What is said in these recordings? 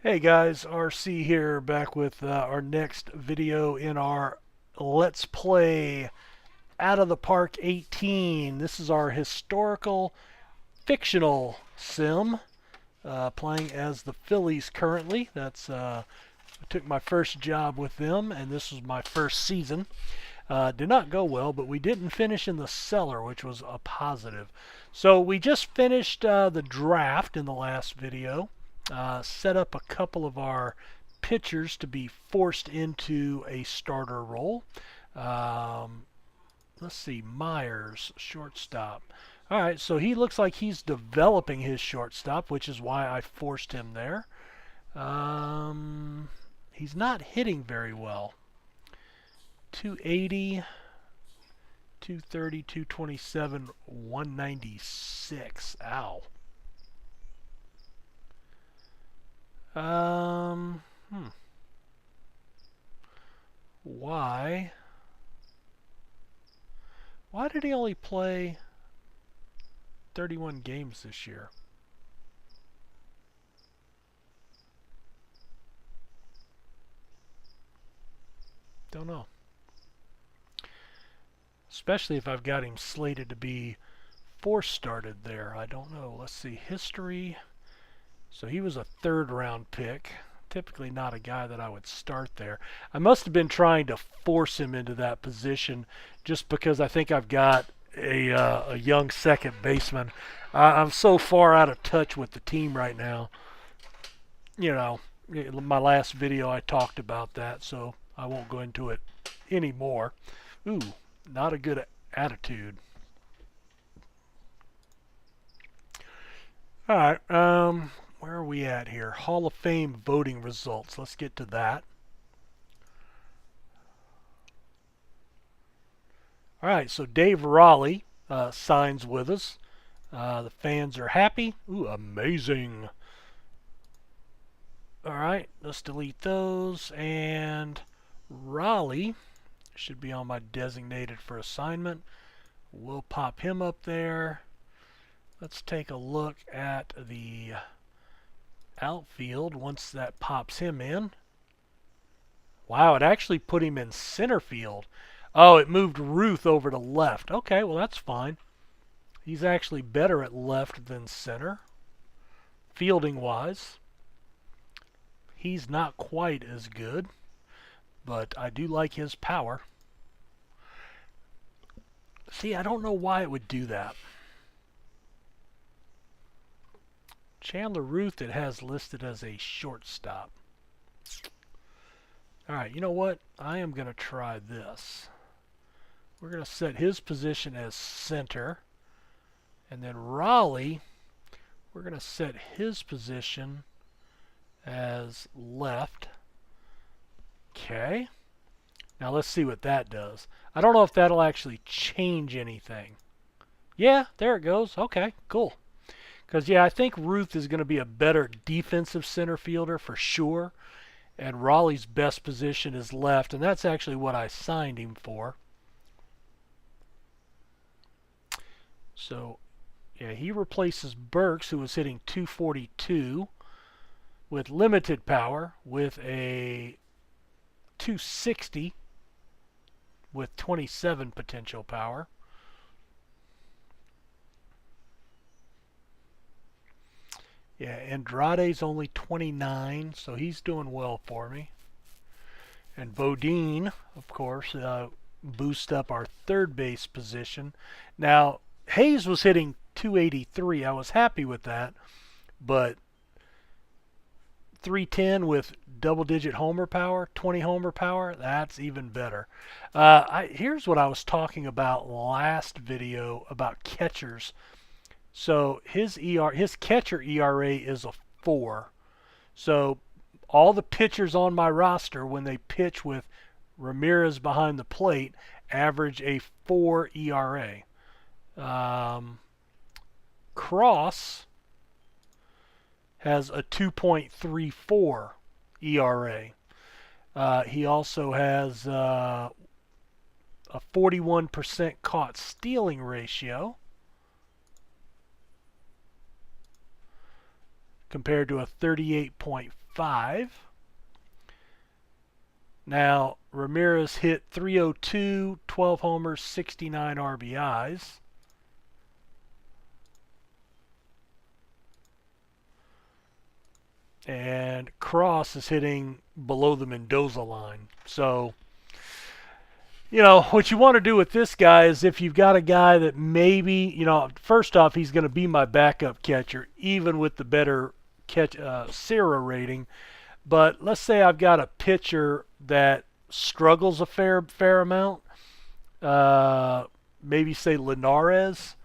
Hey guys, RC here, back with our next video in our Let's Play Out of the Park 18. This is our historical fictional sim, playing as the Phillies currently. I took my first job with them, and this was my first season. Did not go well, but we didn't finish in the cellar, which was a positive. So we just finished the draft in the last video. Set up a couple of our pitchers to be forced into a starter role. Um, let's see, Myers, shortstop. All right, so he looks like he's developing his shortstop, which is why I forced him there. He's not hitting very well. 280, 230, 227, 196. Ow. Um, hmm. Why? Why did he only play 31 games this year? Don't know. Especially if I've got him slated to be force started there. I don't know. Let's see. History. So he was a third round pick. Typically not a guy that I would start there. I must have been trying to force him into that position just because I think I've got a young second baseman. I'm so far out of touch with the team right now. You know, my last video I talked about that, so I won't go into it anymore. Ooh, not a good attitude. All right, where are we at here? Hall of Fame voting results. Let's get to that. All right, so Dave Raleigh signs with us. The fans are happy. Ooh, amazing. All right, let's delete those. And Raleigh should be on my designated for assignment. We'll pop him up there. Let's take a look at the outfield once that pops him in. Wow, it actually put him in center field. Oh, it moved Ruth over to left. Okay, well that's fine. He's actually better at left than center, fielding wise. He's not quite as good, but I do like his power. See, I don't know why it would do that. Chandler Ruth it has listed as a shortstop. Alright, you know what? I am going to try this. We're going to set his position as center. And then Raleigh, we're going to set his position as left. Okay. Now let's see what that does. I don't know if that'll actually change anything. Yeah, there it goes. Okay, cool. Because, yeah, I think Ruth is going to be a better defensive center fielder for sure. And Raleigh's best position is left, and that's actually what I signed him for. So, yeah, he replaces Burks, who was hitting 242 with limited power, with a 260 with 27 potential power. Yeah, Andrade's only 29, so he's doing well for me. And Bodine, of course, boost up our third base position. Now, Hayes was hitting 283. I was happy with that, but 310 with double-digit homer power, 20 homer power, that's even better. Here's what I was talking about last video about catchers. So his catcher ERA is a 4. So all the pitchers on my roster, when they pitch with Ramirez behind the plate, average a 4 ERA. Cross has a 2.34 ERA. He also has a 41% caught stealing ratio compared to a 38.5 295. Now, Ramirez hit 302, 12 homers, 69 RBIs. And Cross is hitting below the Mendoza line. So, you know, what you want to do with this guy is if you've got a guy that maybe, you know, first off, he's going to be my backup catcher, even with the better SIRA rating. But let's say I've got a pitcher that struggles a fair amount. Maybe say Linares.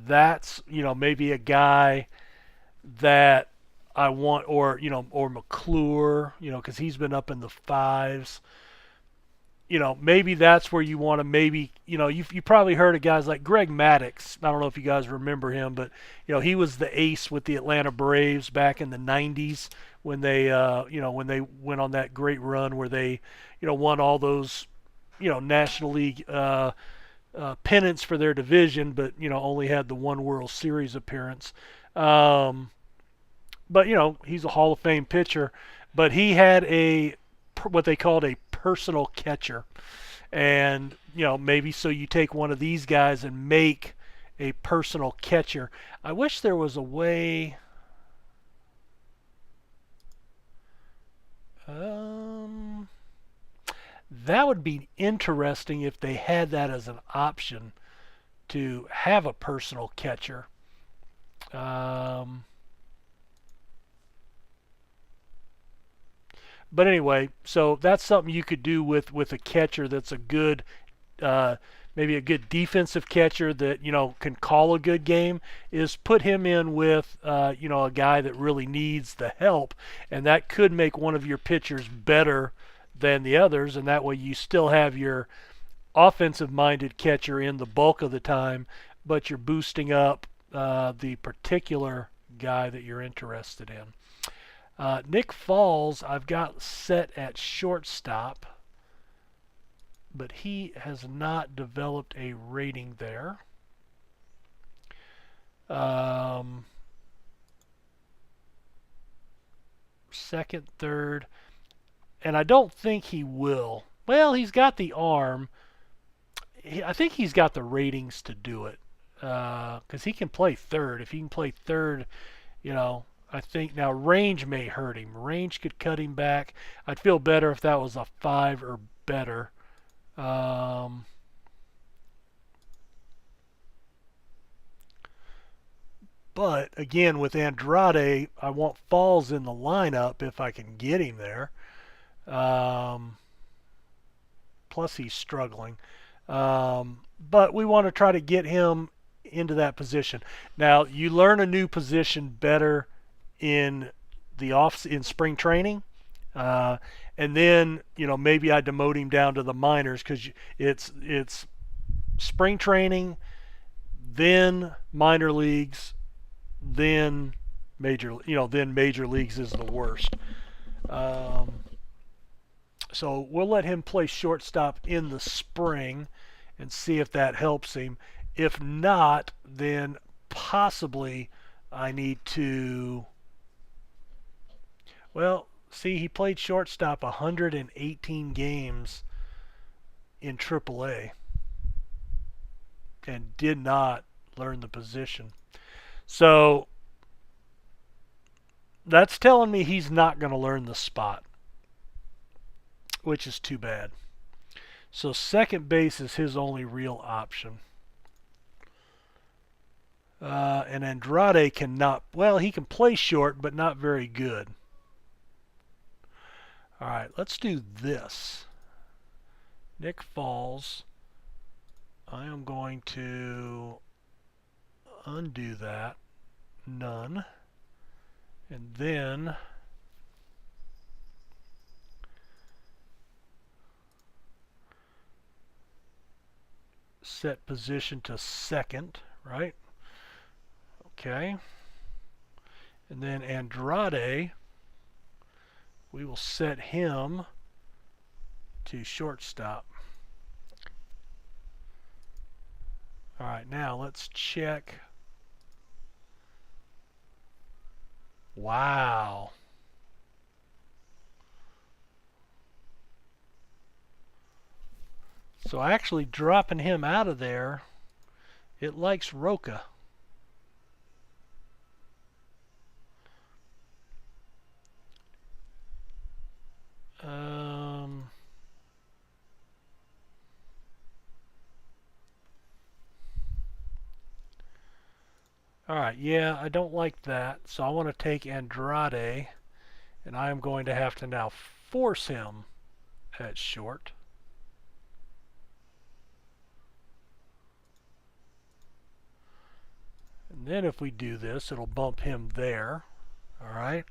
That's, you know, maybe a guy that I want, or, you know, or McClure, you know, because he's been up in the fives. You know, maybe that's where you want to maybe, you know, you probably heard of guys like Greg Maddux. I don't know if you guys remember him, but, you know, he was the ace with the Atlanta Braves back in the 90s when they, you know, when they went on that great run where they, you know, won all those, you know, National League pennants for their division, but, you know, only had the one World Series appearance. But, you know, he's a Hall of Fame pitcher. But he had what they called a personal catcher. And, you know, maybe so you take one of these guys and make a personal catcher. I wish there was a way. That would be interesting if they had that as an option to have a personal catcher. But anyway, so that's something you could do with a catcher that's a good, maybe a good defensive catcher that, you know, can call a good game, is put him in with, you know, a guy that really needs the help, and that could make one of your pitchers better than the others, and that way you still have your offensive-minded catcher in the bulk of the time, but you're boosting up the particular guy that you're interested in. Nick Falls, I've got set at shortstop, but he has not developed a rating there. Second, third, and I don't think he will. Well, he's got the arm. I think he's got the ratings to do it because he can play third. If he can play third, you know, I think now range may hurt him. Range could cut him back. I'd feel better if that was a 5 or better. But again, with Andrade, I want Falls in the lineup if I can get him there. Plus he's struggling. But we want to try to get him into that position. Now, you learn a new position better in in spring training, and then, you know, maybe I demote him down to the minors because it's spring training, then minor leagues, then major. You know, then major leagues is the worst. So we'll let him play shortstop in the spring and see if that helps him. If not, then possibly I need to. Well, see, he played shortstop 118 games in AAA and did not learn the position. So that's telling me he's not going to learn the spot, which is too bad. So second base is his only real option. And Andrade cannot, well, he can play short, but not very good. All right, let's do this. Nick Falls. I am going to undo that. None. And then set position to second, right? Okay. And then Andrade, we will set him to shortstop. All right, now let's check Wow. So actually dropping him out of there, it likes Roca. Um, Alright, yeah, I don't like that. So I want to take Andrade, and I am going to have to now force him at short. And then if we do this, it'll bump him there. Alright.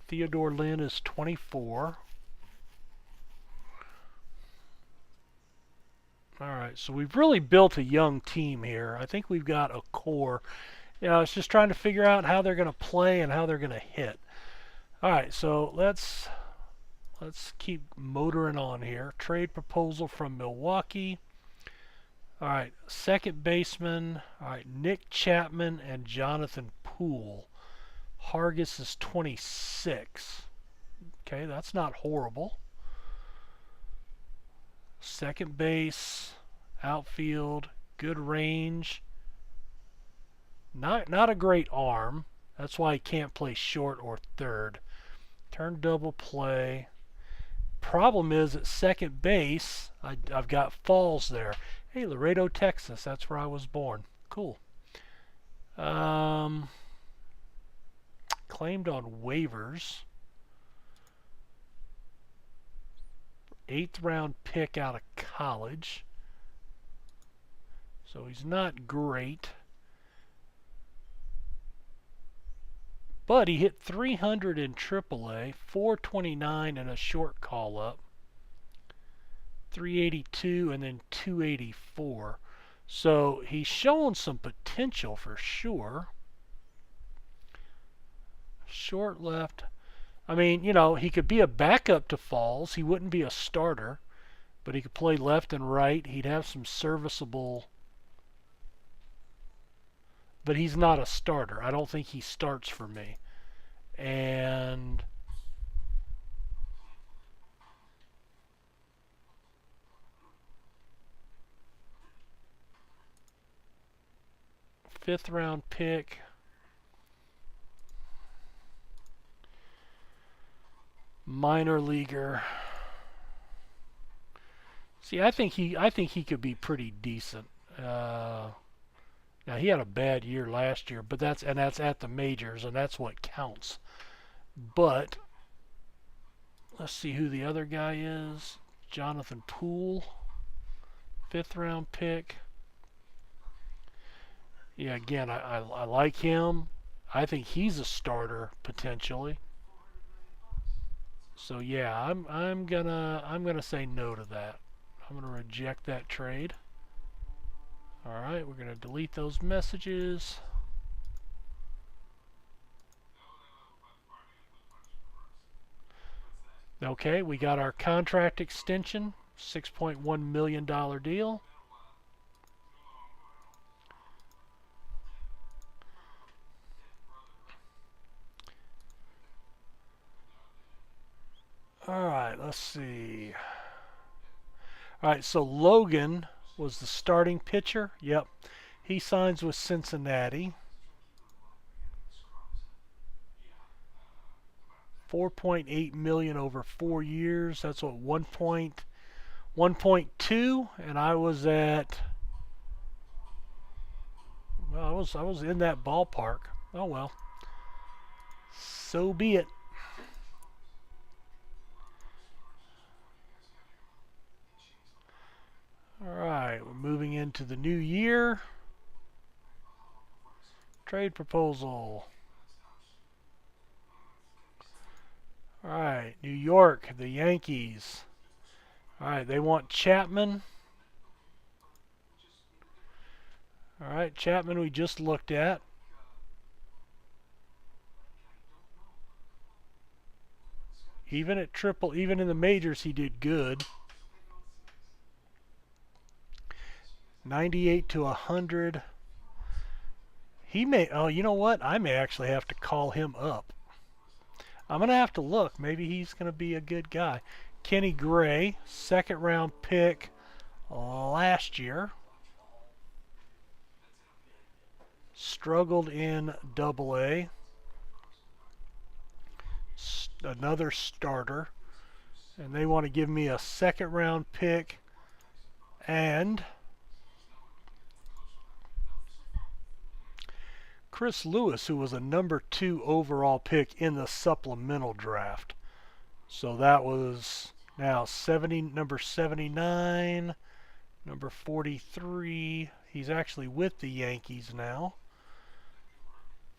Theodore Lynn is 24. Alright, so we've really built a young team here. I think we've got a core. You know, it's just trying to figure out how they're going to play and how they're going to hit. Alright, so let's keep motoring on here. Trade proposal from Milwaukee. Alright, second baseman. Alright, Nick Chapman and Jonathan Poole. Hargis is 26. Okay, that's not horrible. Second base, outfield, good range. Not a great arm. That's why he can't play short or third. Turn double play. Problem is at second base, I've got Falls there. Hey, Laredo, Texas. That's where I was born. Cool. Claimed on waivers. 8th round pick out of college. So he's not great. But he hit 300 in AAA, 429 in a short call up, 382 and then 284. So he's shown some potential for sure. Short left. I mean, you know, he could be a backup to Falls. He wouldn't be a starter, but he could play left and right. He'd have some serviceable. But he's not a starter. I don't think he starts for me. And fifth round pick. Minor leaguer. See, I think he could be pretty decent. Now he had a bad year last year, but that's at the majors, and that's what counts. But let's see who the other guy is. Jonathan Poole, 5th round pick. Yeah, again, I like him. I think he's a starter potentially. So yeah, I'm gonna say no to that. I'm gonna reject that trade. All right, we're gonna delete those messages. Okay, we got our contract extension, $6.1 million deal. All right, let's see. All right, so Logan was the starting pitcher. Yep, he signs with Cincinnati. 4.8 million over 4 years. That's what 1.2, and I was at. Well, I was in that ballpark. Oh well. So be it. All right, we're moving into the new year. Trade proposal. All right, New York, the Yankees. All right, they want Chapman. All right, Chapman we just looked at. Even in the majors he did good. 98 to 100. He may, oh, you know what? I may actually have to call him up. I'm going to have to look. Maybe he's going to be a good guy. Kenny Gray, second round pick last year. Struggled in AA. Another starter. And they want to give me a second round pick and Chris Lewis, who was a number 2 overall pick in the supplemental draft. So that was now number 79, number 43. He's actually with the Yankees now.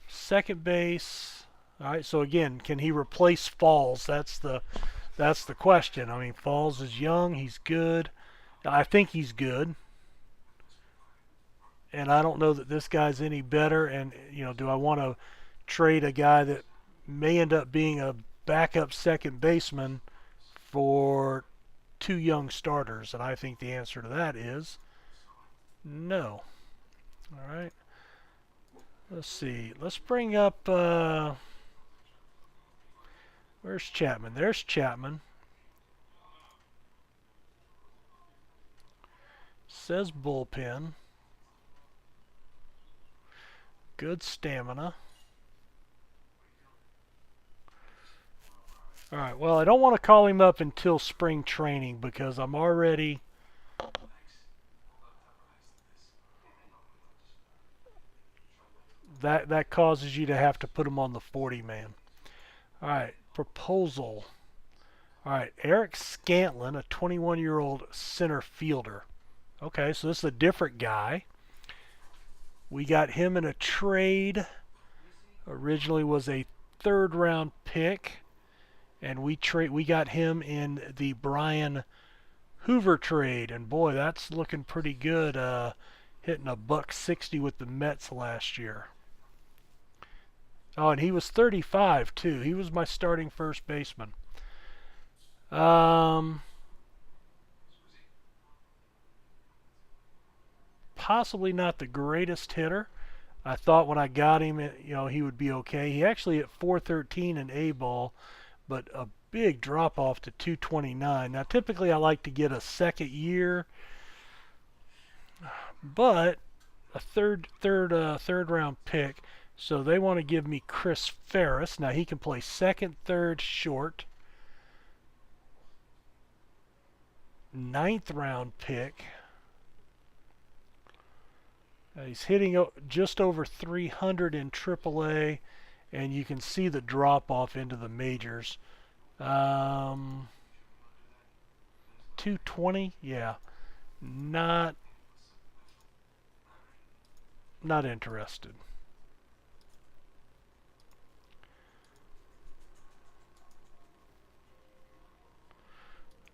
Second base. All right, so again, can he replace Falls? That's the question. I mean, Falls is young, he's good. I think he's good. And I don't know that this guy's any better. And, you know, do I want to trade a guy that may end up being a backup second baseman for 2 young starters? And I think the answer to that is no. All right. Let's see. Let's bring up, where's Chapman? There's Chapman. Says bullpen. Good stamina. All right, well, I don't want to call him up until spring training because I'm already... That causes you to have to put him on the 40-man. All right, proposal. All right, Eric Scantlin, a 21-year-old center fielder. Okay, so this is a different guy. We got him in a trade. Originally was a 3rd round pick, and we got him in the Brian Hoover trade, and boy, that's looking pretty good. Hitting a $160 with the Mets last year. Oh, and he was 35 too. He was my starting first baseman. Possibly not the greatest hitter. I thought when I got him, you know, he would be okay. He actually hit .413 in A-ball, but a big drop off to 229. Now, typically I like to get a second year, but a third round pick. So they want to give me Chris Ferris. Now he can play second, third, short. 9th round pick. He's hitting just over 300 in AAA, and you can see the drop off into the majors. 220, yeah, not interested.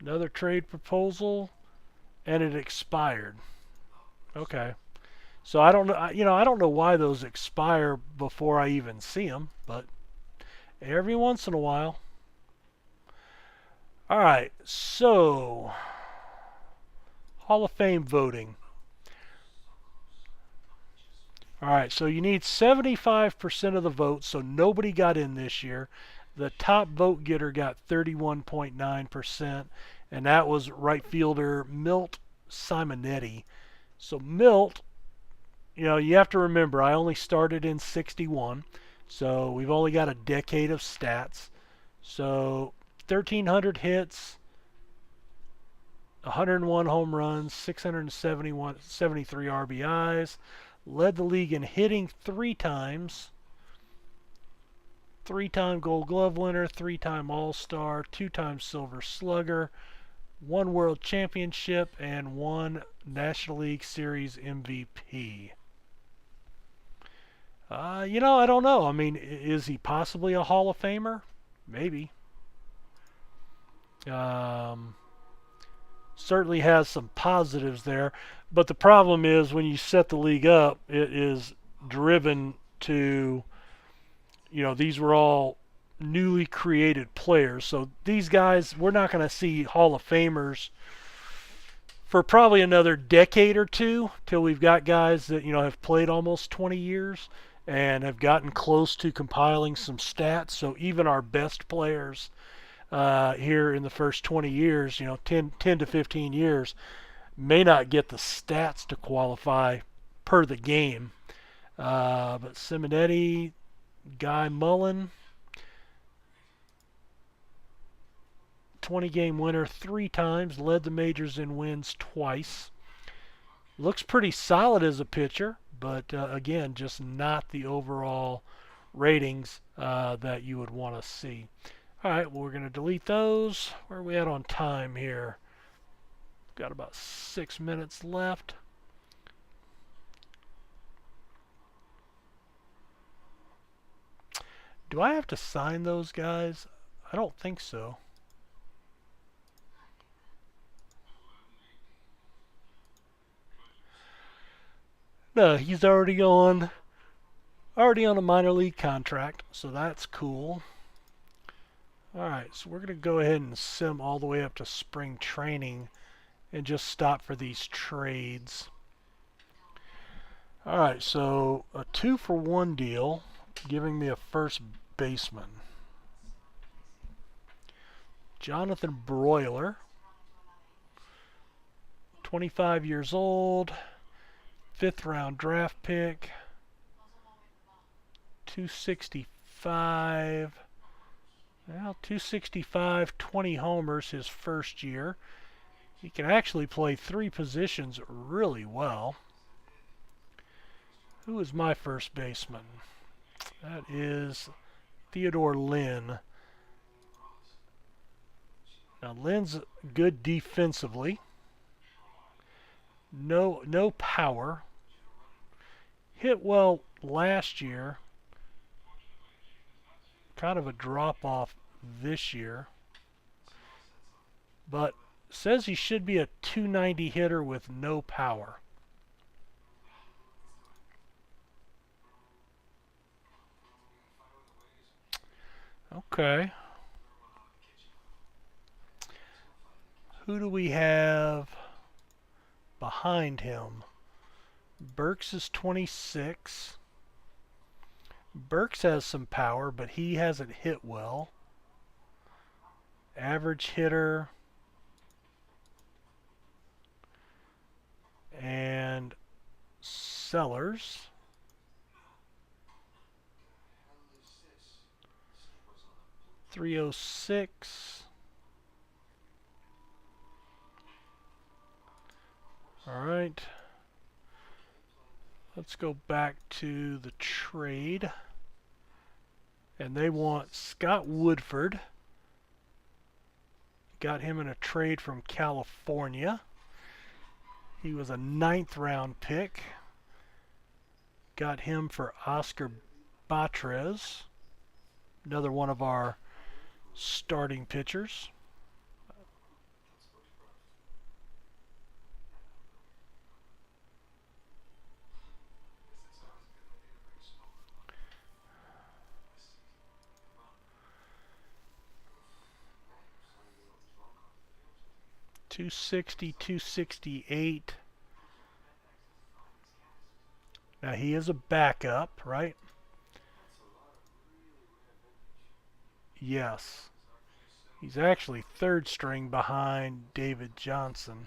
Another trade proposal, and it expired. Okay. So I don't know, I don't know why those expire before I even see them, but every once in a while. All right, so Hall of Fame voting. All right, so you need 75% of the votes, so nobody got in this year. The top vote getter got 31.9%, and that was right fielder Milt Simonetti. So Milt, you know, you have to remember, I only started in 61, so we've only got a decade of stats. So 1,300 hits, 101 home runs, 673 RBIs, led the league in hitting 3 times, 3-time Gold Glove winner, 3-time All-Star, 2-time Silver Slugger, 1 World Championship, and 1 National League Series MVP. You know, I don't know. I mean, is he possibly a Hall of Famer? Maybe. Certainly has some positives there, but the problem is when you set the league up, it is driven to, you know, these were all newly created players. So these guys, we're not going to see Hall of Famers for probably another decade or two till we've got guys that have played almost 20 years and have gotten close to compiling some stats. So even our best players here in the first 20 years, 10 to 15 years, may not get the stats to qualify per the game. But Simonetti, Guy Mullen, 20-game winner 3 times, led the majors in wins twice. Looks pretty solid as a pitcher, but again, just not the overall ratings that you would want to see. All right, well, we're going to delete those. Where are we at on time here? Got about 6 minutes left. Do I have to sign those guys? I don't think so. No, he's already on a minor league contract, so that's cool. Alright, so we're going to go ahead and sim all the way up to spring training and just stop for these trades. Alright, so a 2-for-1 deal, giving me a first baseman. Jonathan Broiler, 25 years old, 5th round draft pick, 265. Well, 265, 20 homers his first year. He can actually play 3 positions really well. Who is my first baseman? That is Theodore Lynn. Now Lynn's good defensively. No power. Hit well last year. Kind of a drop off this year. But says he should be a 290 hitter with no power. Okay. Who do we have behind him? Burks is 26. Burks has some power, but he hasn't hit well. Average hitter. And Sellers. .306. All right. Let's go back to the trade. And they want Scott Woodford. Got him in a trade from California. He was a 9th round pick. Got him for Oscar Batres, another one of our starting pitchers. .260, 268. Now he is a backup, right? Yes. He's actually 3rd string behind David Johnson.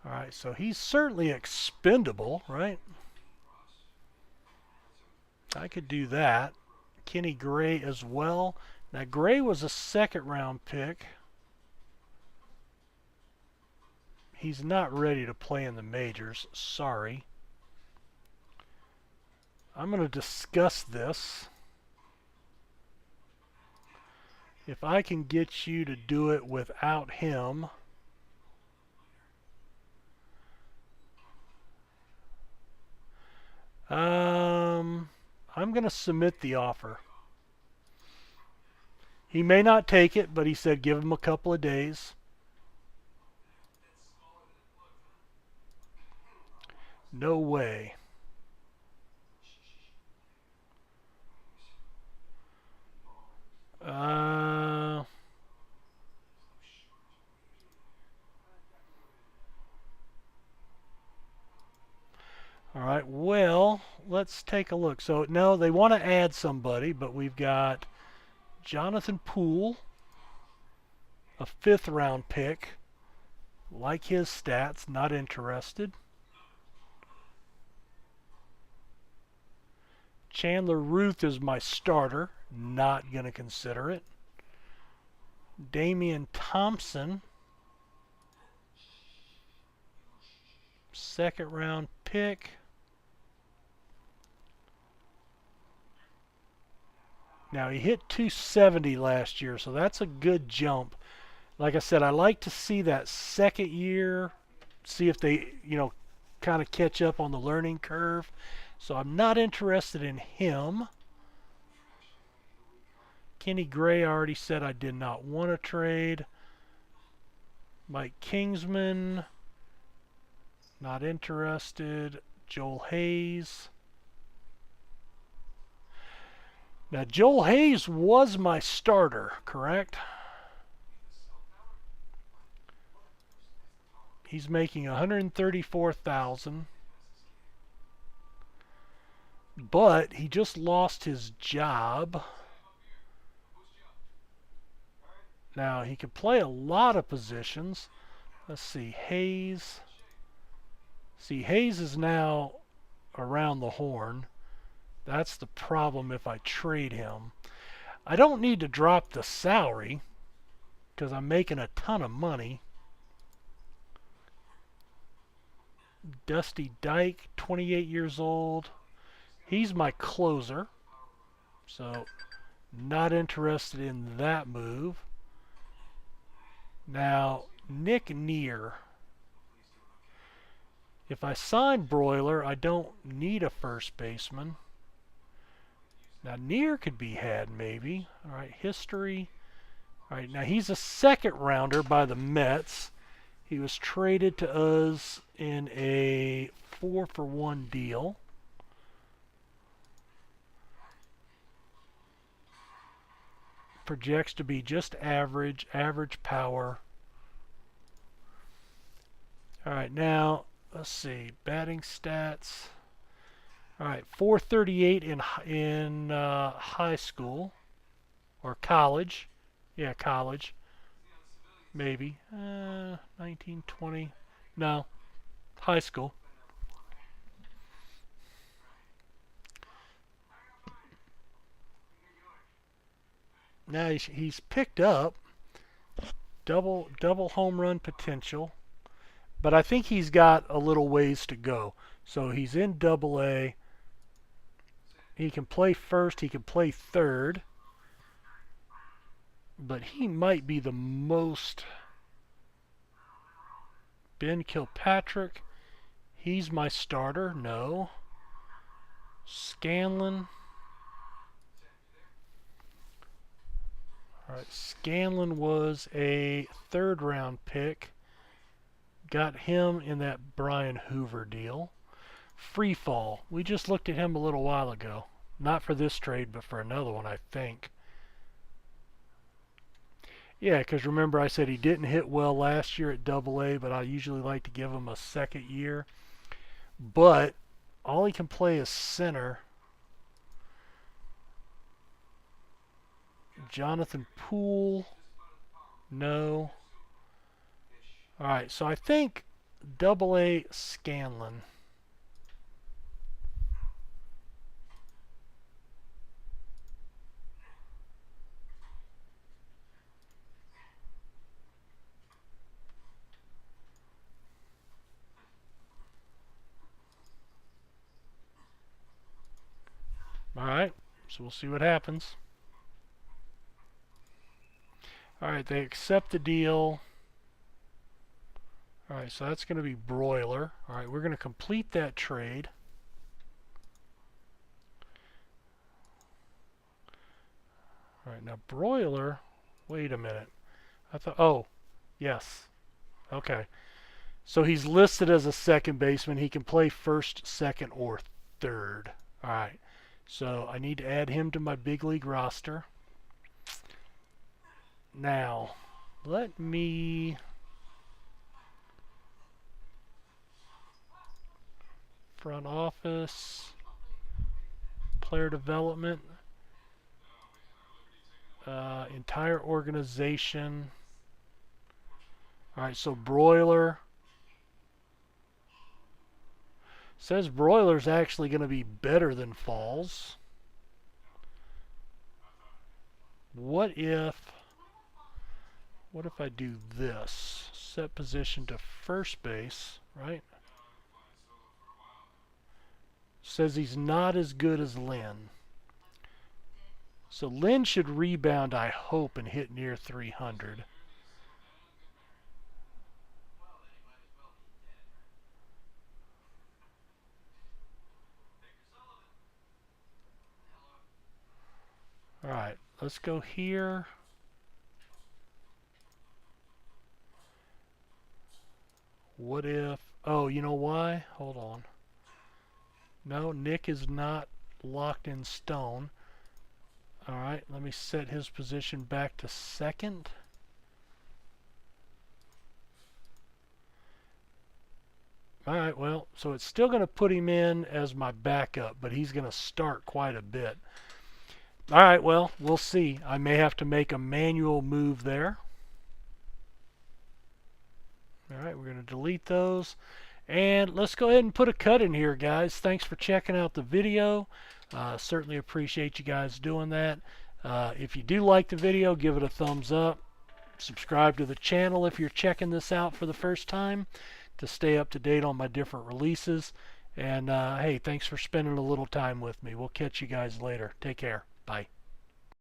Alright, so he's certainly expendable, right? I could do that. Kenny Gray as well. Now Gray was a 2nd round pick. He's not ready to play in the majors. Sorry. I'm going to discuss this. If I can get you to do it without him, I'm going to submit the offer. He may not take it, but he said give him a couple of days. No way. All right, well, let's take a look. So, no, they want to add somebody, but we've got Jonathan Poole, a 5th round pick. Like his stats, not interested. Chandler Ruth is my starter, not going to consider it. Damian Thompson, 2nd round pick. Now, he hit 270 last year, so that's a good jump. Like I said, I like to see that 2nd year, see if they, kind of catch up on the learning curve. So I'm not interested in him. Kenny Gray, I already said I did not want to trade. Mike Kingsman, not interested. Joel Hayes. Now, Joel Hayes was my starter, correct? He's making $134,000, but he just lost his job. Now, he could play a lot of positions. Let's see, Hayes. See, Hayes is now around the horn. That's the problem if I trade him. I don't need to drop the salary because I'm making a ton of money. Dusty Dyke, 28 years old. He's my closer, so not interested in that move. Now, Nick Neer. If I sign Broiler, I don't need a first baseman. Now, Neer could be had maybe. All right, history. All right, now he's a 2nd rounder by the Mets. He was traded to us in a 4-for-1 deal. Projects to be just average power. All right, now let's see, batting stats. All right, 438 in high school or college. Yeah, college. Maybe 1920. No, high school. Now he's picked up double home run potential, but I think he's got a little ways to go. So he's in Double A. He can play first. He can play third. But he might be the most. Ben Kilpatrick. He's my starter. No. Scanlon. All right. Scanlon was a 3rd round pick. Got him in that Brian Hoover deal. Freefall. We just looked at him a little while ago. Not for this trade, but for another one, I think. Yeah, because remember I said he didn't hit well last year at Double A, but I usually like to give him a 2nd year. But all he can play is center. Jonathan Poole. No. All right, so I think Double A Scanlon. Alright, so we'll see what happens. Alright, they accept the deal. Alright, so that's going to be Broiler. Alright, we're going to complete that trade. Alright, now Broiler, wait a minute. I thought, oh, yes. Okay. So he's listed as a 2nd baseman. He can play first, 2nd, or 3rd. Alright. So I need to add him to my big league roster. Now, let me front office, player development, entire organization. Alright, so broiler. Says broiler's actually going to be better than falls. What if I do this? Set position to first base, right? Says he's not as good as Lynn. So Lynn should rebound, I hope, and hit near 300. Alright, let's go here. What if... Oh, you know why? Hold on. No, Nick is not locked in stone. Alright, let me set his position back to second. Alright, well, so it's still going to put him in as my backup, but he's going to start quite a bit. Alright, well, we'll see. I may have to make a manual move there. Alright, we're going to delete those. And let's go ahead and put a cut in here, guys. Thanks for checking out the video. Certainly appreciate you guys doing that. If you do like the video, give it a thumbs up. Subscribe to the channel if you're checking this out for the first time to stay up to date on my different releases. And hey, thanks for spending a little time with me. We'll catch you guys later. Take care. Bye.